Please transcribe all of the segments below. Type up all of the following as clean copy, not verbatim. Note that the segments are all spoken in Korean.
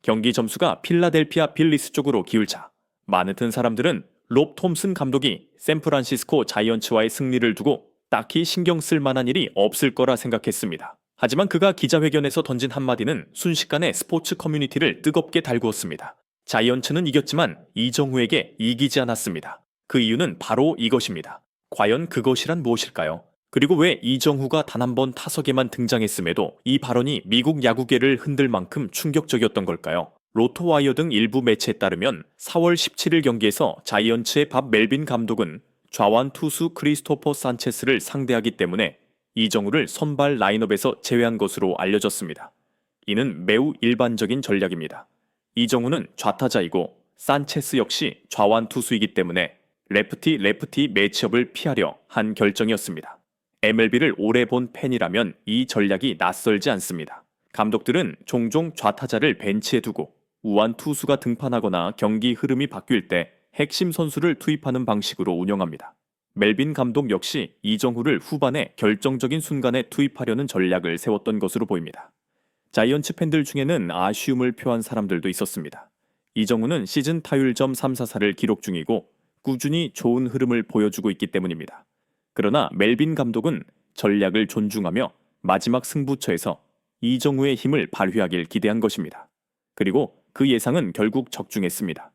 경기 점수가 필라델피아 필리스 쪽으로 기울자 많은 사람들은 롭 톰슨 감독이 샌프란시스코 자이언츠와의 승리를 두고 딱히 신경 쓸 만한 일이 없을 거라 생각했습니다. 하지만 그가 기자회견에서 던진 한마디는 순식간에 스포츠 커뮤니티를 뜨겁게 달구었습니다. 자이언츠는 이겼지만 이정후에게 이기지 않았습니다. 그 이유는 바로 이것입니다. 과연 그것이란 무엇일까요? 그리고 왜 이정후가 단 한 번 타석에만 등장했음에도 이 발언이 미국 야구계를 흔들 만큼 충격적이었던 걸까요? 로토와이어 등 일부 매체에 따르면 4월 17일 경기에서 자이언츠의 밥 멜빈 감독은 좌완 투수 크리스토퍼 산체스를 상대하기 때문에 이정후를 선발 라인업에서 제외한 것으로 알려졌습니다. 이는 매우 일반적인 전략입니다. 이정후는 좌타자이고 산체스 역시 좌완 투수이기 때문에 레프티 매치업을 피하려 한 결정이었습니다. MLB를 오래 본 팬이라면 이 전략이 낯설지 않습니다. 감독들은 종종 좌타자를 벤치에 두고 우완 투수가 등판하거나 경기 흐름이 바뀔 때 핵심 선수를 투입하는 방식으로 운영합니다. 멜빈 감독 역시 이정후를 후반에 결정적인 순간에 투입하려는 전략을 세웠던 것으로 보입니다. 자이언츠 팬들 중에는 아쉬움을 표한 사람들도 있었습니다. 이정후는 시즌 타율점 344를 기록 중이고 꾸준히 좋은 흐름을 보여주고 있기 때문입니다. 그러나 멜빈 감독은 전략을 존중하며 마지막 승부처에서 이정후의 힘을 발휘하길 기대한 것입니다. 그리고 그 예상은 결국 적중했습니다.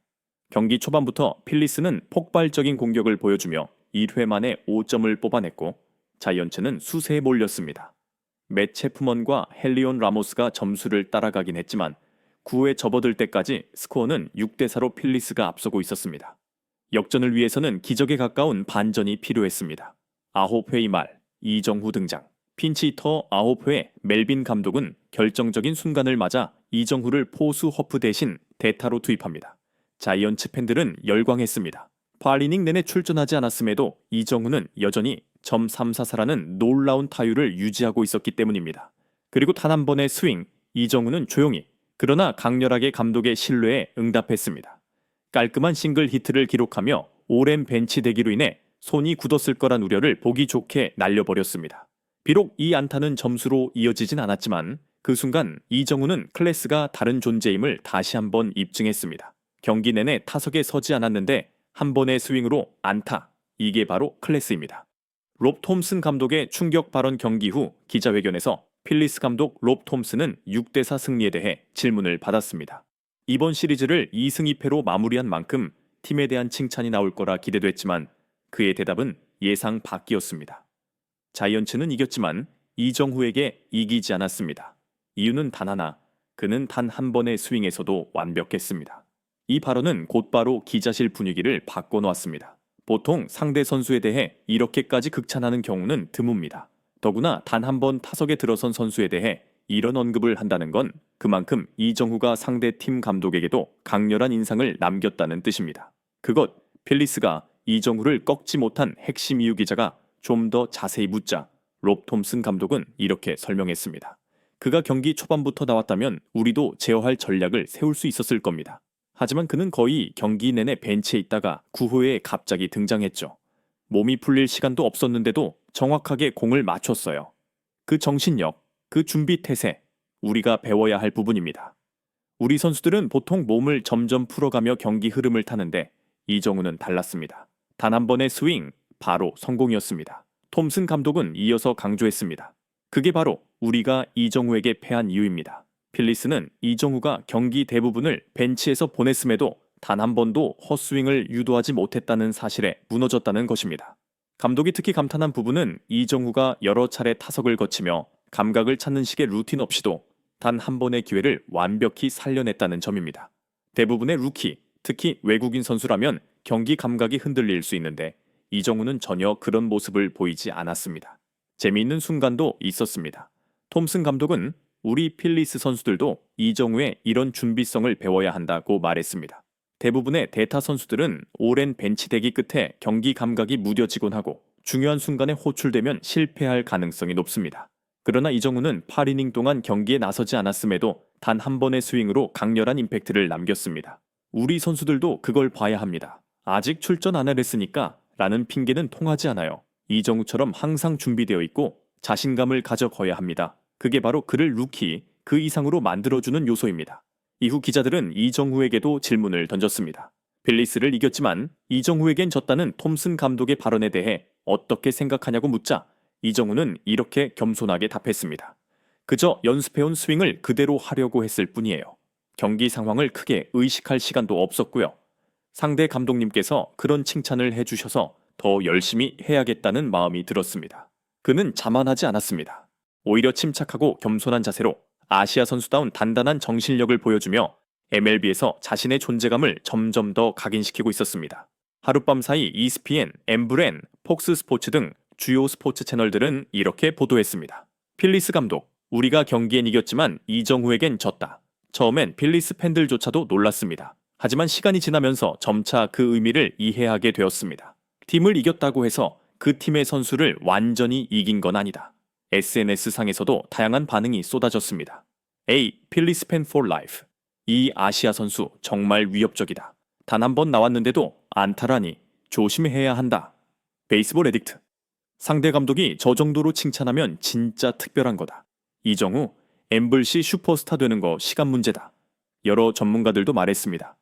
경기 초반부터 필리스는 폭발적인 공격을 보여주며 1회 만에 5점을 뽑아냈고 자이언츠는 수세에 몰렸습니다. 맷 체프먼과 헬리온 라모스가 점수를 따라가긴 했지만 9회 접어들 때까지 스코어는 6대4로 필리스가 앞서고 있었습니다. 역전을 위해서는 기적에 가까운 반전이 필요했습니다. 9회의 말 이정후 등장. 핀치히터 9회 멜빈 감독은 결정적인 순간을 맞아 이정후를 포수 허프 대신 대타로 투입합니다. 자이언츠 팬들은 열광했습니다. 8이닝 내내 출전하지 않았음에도 이정후는 여전히 .344라는 놀라운 타율을 유지하고 있었기 때문입니다. 그리고 단 한 번의 스윙, 이정후는 조용히 그러나 강렬하게 감독의 신뢰에 응답했습니다. 깔끔한 싱글 히트를 기록하며 오랜 벤치 대기로 인해 손이 굳었을 거란 우려를 보기 좋게 날려버렸습니다. 비록 이 안타는 점수로 이어지진 않았지만 그 순간 이정후는 클래스가 다른 존재임을 다시 한번 입증했습니다. 경기 내내 타석에 서지 않았는데 한 번의 스윙으로 안타, 이게 바로 클래스입니다. 롭 톰슨 감독의 충격 발언 경기 후 기자회견에서 필리스 감독 롭 톰슨은 6대4 승리에 대해 질문을 받았습니다. 이번 시리즈를 2승 2패로 마무리한 만큼 팀에 대한 칭찬이 나올 거라 기대됐지만 그의 대답은 예상 밖이었습니다. 자이언츠는 이겼지만 이정후에게 이기지 않았습니다. 이유는 단 하나, 그는 단 한 번의 스윙에서도 완벽했습니다. 이 발언은 곧바로 기자실 분위기를 바꿔놓았습니다. 보통 상대 선수에 대해 이렇게까지 극찬하는 경우는 드뭅니다. 더구나 단 한 번 타석에 들어선 선수에 대해 이런 언급을 한다는 건 그만큼 이정후가 상대 팀 감독에게도 강렬한 인상을 남겼다는 뜻입니다. 그것, 필리스가 이정후를 꺾지 못한 핵심 이유 기자가 좀 더 자세히 묻자 롭 톰슨 감독은 이렇게 설명했습니다. 그가 경기 초반부터 나왔다면 우리도 제어할 전략을 세울 수 있었을 겁니다. 하지만 그는 거의 경기 내내 벤치에 있다가 9회에 갑자기 등장했죠. 몸이 풀릴 시간도 없었는데도 정확하게 공을 맞췄어요. 그 정신력, 그 준비 태세, 우리가 배워야 할 부분입니다. 우리 선수들은 보통 몸을 점점 풀어가며 경기 흐름을 타는데 이정후는 달랐습니다. 단 한 번의 스윙, 바로 성공이었습니다. 톰슨 감독은 이어서 강조했습니다. 그게 바로 우리가 이정후에게 패한 이유입니다. 필리스는 이정후가 경기 대부분을 벤치에서 보냈음에도 단 한 번도 헛스윙을 유도하지 못했다는 사실에 무너졌다는 것입니다. 감독이 특히 감탄한 부분은 이정후가 여러 차례 타석을 거치며 감각을 찾는 식의 루틴 없이도 단 한 번의 기회를 완벽히 살려냈다는 점입니다. 대부분의 루키, 특히 외국인 선수라면 경기 감각이 흔들릴 수 있는데 이정후는 전혀 그런 모습을 보이지 않았습니다. 재미있는 순간도 있었습니다. 톰슨 감독은 우리 필리스 선수들도 이정후의 이런 준비성을 배워야 한다고 말했습니다. 대부분의 대타 선수들은 오랜 벤치 대기 끝에 경기 감각이 무뎌지곤 하고 중요한 순간에 호출되면 실패할 가능성이 높습니다. 그러나 이정후는 8이닝 동안 경기에 나서지 않았음에도 단 한 번의 스윙으로 강렬한 임팩트를 남겼습니다. 우리 선수들도 그걸 봐야 합니다. 아직 출전 안 했으니까 라는 핑계는 통하지 않아요. 이정후처럼 항상 준비되어 있고 자신감을 가져가야 합니다. 그게 바로 그를 루키, 그 이상으로 만들어주는 요소입니다. 이후 기자들은 이정후에게도 질문을 던졌습니다. 빌리스를 이겼지만 이정후에겐 졌다는 톰슨 감독의 발언에 대해 어떻게 생각하냐고 묻자 이정후는 이렇게 겸손하게 답했습니다. 그저 연습해온 스윙을 그대로 하려고 했을 뿐이에요. 경기 상황을 크게 의식할 시간도 없었고요. 상대 감독님께서 그런 칭찬을 해주셔서 더 열심히 해야겠다는 마음이 들었습니다. 그는 자만하지 않았습니다. 오히려 침착하고 겸손한 자세로 아시아 선수다운 단단한 정신력을 보여주며 MLB에서 자신의 존재감을 점점 더 각인시키고 있었습니다. 하룻밤 사이 ESPN, 엠브렌, 폭스 스포츠 등 주요 스포츠 채널들은 이렇게 보도했습니다. 필리스 감독, 우리가 경기엔 이겼지만 이정후에겐 졌다. 처음엔 필리스 팬들조차도 놀랐습니다. 하지만 시간이 지나면서 점차 그 의미를 이해하게 되었습니다. 팀을 이겼다고 해서 그 팀의 선수를 완전히 이긴 건 아니다. SNS상에서도 다양한 반응이 쏟아졌습니다. A. 필리스 팬 for life. 이 아시아 선수 정말 위협적이다. 단 한 번 나왔는데도 안타라니 조심해야 한다. 베이스볼 에딕트. 상대 감독이 저 정도로 칭찬하면 진짜 특별한 거다. 이정후, 엠블시 슈퍼스타 되는 거 시간 문제다. 여러 전문가들도 말했습니다.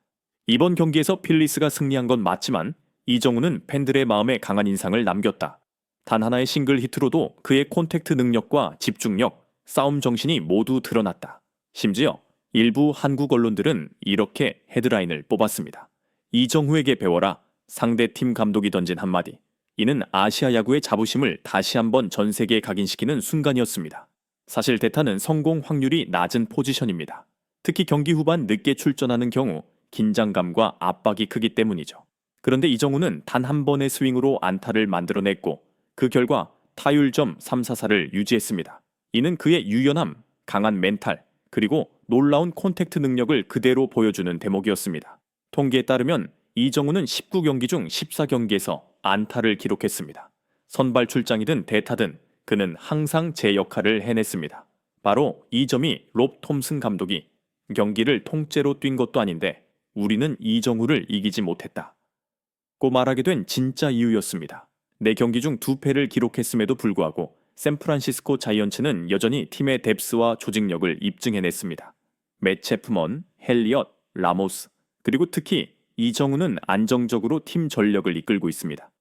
이번 경기에서 필리스가 승리한 건 맞지만 이정후는 팬들의 마음에 강한 인상을 남겼다. 단 하나의 싱글 히트로도 그의 콘택트 능력과 집중력, 싸움 정신이 모두 드러났다. 심지어 일부 한국 언론들은 이렇게 헤드라인을 뽑았습니다. 이정후에게 배워라. 상대팀 감독이 던진 한마디. 이는 아시아 야구의 자부심을 다시 한번 전 세계에 각인시키는 순간이었습니다. 사실 대타는 성공 확률이 낮은 포지션입니다. 특히 경기 후반 늦게 출전하는 경우 긴장감과 압박이 크기 때문이죠. 그런데 이정후는 단 한 번의 스윙으로 안타를 만들어냈고 그 결과 타율점 344를 유지했습니다. 이는 그의 유연함, 강한 멘탈, 그리고 놀라운 콘택트 능력을 그대로 보여주는 대목이었습니다. 통계에 따르면 이정후는 19경기 중 14경기에서 안타를 기록했습니다. 선발 출장이든 대타든 그는 항상 제 역할을 해냈습니다. 바로 이 점이 롭 톰슨 감독이 경기를 통째로 뛴 것도 아닌데 우리는 이정후를 이기지 못했다 고 말하게 된 진짜 이유였습니다. 4경기 중 2패를 기록했음에도 불구하고 샌프란시스코 자이언츠는 여전히 팀의 뎁스와 조직력을 입증해냈습니다. 맷 체프먼, 헬리엇, 라모스, 그리고 특히 이정후는 안정적으로 팀 전력을 이끌고 있습니다.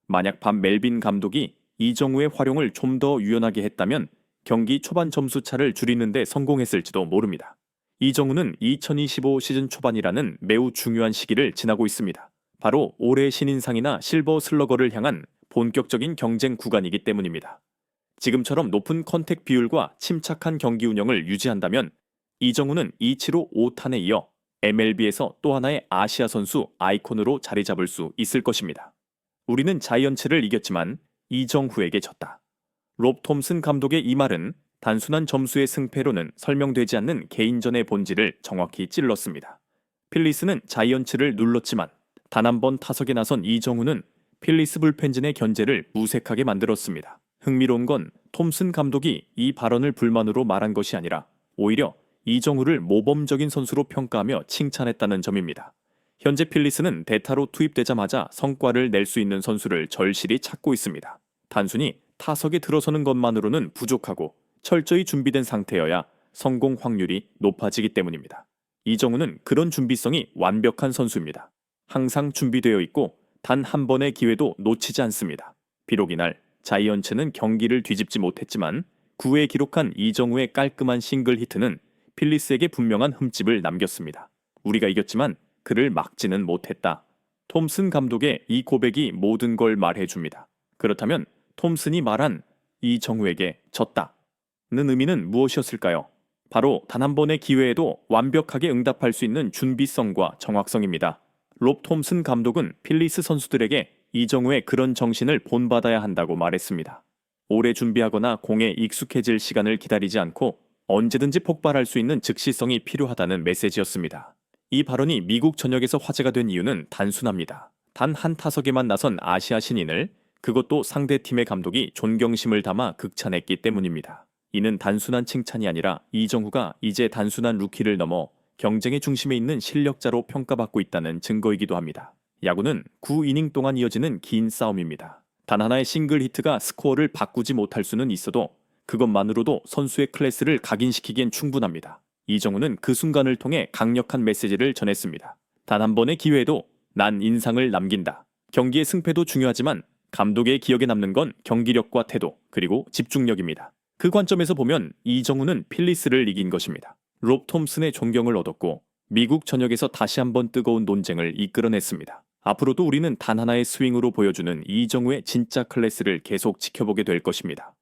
만약 밥 멜빈 감독이 이정후의 활용을 좀 더 유연하게 했다면 경기 초반 점수 차를 줄이는 데 성공했을지도 모릅니다. 이정후는 2025 시즌 초반이라는 매우 중요한 시기를 지나고 있습니다. 바로 올해 신인상이나 실버 슬러거를 향한 본격적인 경쟁 구간이기 때문입니다. 지금처럼 높은 컨택 비율과 침착한 경기 운영을 유지한다면 이정후는 이치로 5탄에 이어 MLB에서 또 하나의 아시아 선수 아이콘으로 자리 잡을 수 있을 것입니다. 우리는 자이언츠를 이겼지만 이정후에게 졌다. 롭 톰슨 감독의 이 말은 단순한 점수의 승패로는 설명되지 않는 개인전의 본질을 정확히 찔렀습니다. 필리스는 자이언츠를 눌렀지만 단 한 번 타석에 나선 이정후는 필리스 불펜진의 견제를 무색하게 만들었습니다. 흥미로운 건 톰슨 감독이 이 발언을 불만으로 말한 것이 아니라 오히려 이정후를 모범적인 선수로 평가하며 칭찬했다는 점입니다. 현재 필리스는 대타로 투입되자마자 성과를 낼 수 있는 선수를 절실히 찾고 있습니다. 단순히 타석에 들어서는 것만으로는 부족하고 철저히 준비된 상태여야 성공 확률이 높아지기 때문입니다. 이정후는 그런 준비성이 완벽한 선수입니다. 항상 준비되어 있고 단 한 번의 기회도 놓치지 않습니다. 비록 이날 자이언츠는 경기를 뒤집지 못했지만 9회 기록한 이정후의 깔끔한 싱글 히트는 필리스에게 분명한 흠집을 남겼습니다. 우리가 이겼지만 그를 막지는 못했다. 톰슨 감독의 이 고백이 모든 걸 말해줍니다. 그렇다면 톰슨이 말한 이정후에게 졌다는 의미는 무엇이었을까요? 바로 단 한 번의 기회에도 완벽하게 응답할 수 있는 준비성과 정확성입니다. 롭 톰슨 감독은 필리스 선수들에게 이정후의 그런 정신을 본받아야 한다고 말했습니다. 오래 준비하거나 공에 익숙해질 시간을 기다리지 않고 언제든지 폭발할 수 있는 즉시성이 필요하다는 메시지였습니다. 이 발언이 미국 전역에서 화제가 된 이유는 단순합니다. 단 한 타석에만 나선 아시아 신인을, 그것도 상대팀의 감독이 존경심을 담아 극찬했기 때문입니다. 이는 단순한 칭찬이 아니라 이정후가 이제 단순한 루키를 넘어 경쟁의 중심에 있는 실력자로 평가받고 있다는 증거이기도 합니다. 야구는 9이닝 동안 이어지는 긴 싸움입니다. 단 하나의 싱글 히트가 스코어를 바꾸지 못할 수는 있어도 그것만으로도 선수의 클래스를 각인시키기엔 충분합니다. 이정우는 그 순간을 통해 강력한 메시지를 전했습니다. 단 한 번의 기회에도 난 인상을 남긴다. 경기의 승패도 중요하지만 감독의 기억에 남는 건 경기력과 태도, 그리고 집중력입니다. 그 관점에서 보면 이정우는 필리스를 이긴 것입니다. 롭 톰슨의 존경을 얻었고 미국 전역에서 다시 한번 뜨거운 논쟁을 이끌어냈습니다. 앞으로도 우리는 단 하나의 스윙으로 보여주는 이정우의 진짜 클래스를 계속 지켜보게 될 것입니다.